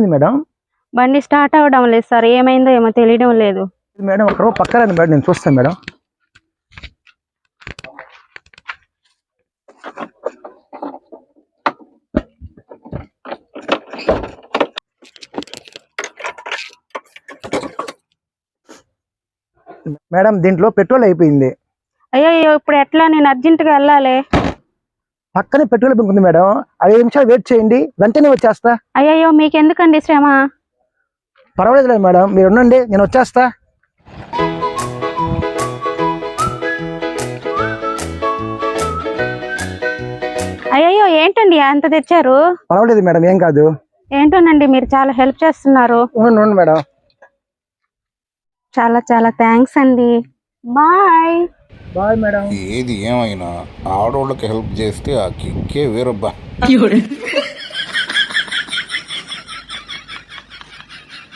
ఏమైంది మేడం? బండి స్టార్ట్ అవ్వడం లేదు సార్, ఏమైందో ఏమో తెలియడం లేదు. మేడం ఒకరు పక్కన మేడం, నేను చూస్తాను మేడం. మేడం దీంట్లో పెట్రోల్ అయిపోయింది. అయ్యో ఇప్పుడు ఎట్లా? నేను అర్జెంటుగా వెళ్ళాలి. పక్కనే పెట్రోల్ బంక్ ఉంది మేడం, 5 నిమిషాలు వెయిట్ చేయండి, వెంటనే వచ్చేస్తా. అయ్యో మీకెందుకండి శ్రమ? పర్వాలేదు మేడం, మీరు ఉండండి, నేను వచ్చేస్తా. అయ్యో ఏంటండి అంత తెచ్చారు? పర్వాలేదు మేడం, ఏం కాదు. ఏంటోనండి మీరు చాలా హెల్ప్ చేస్తున్నారు. ఉండండి మేడం. చాలా చాలా థ్యాంక్స్ అండి. బాయ్. Bye madam. ఏది ఏమైనా ఆడోళ్ళకి హెల్ప్ చేస్తే ఆ కిక్కే వేరబ్బా.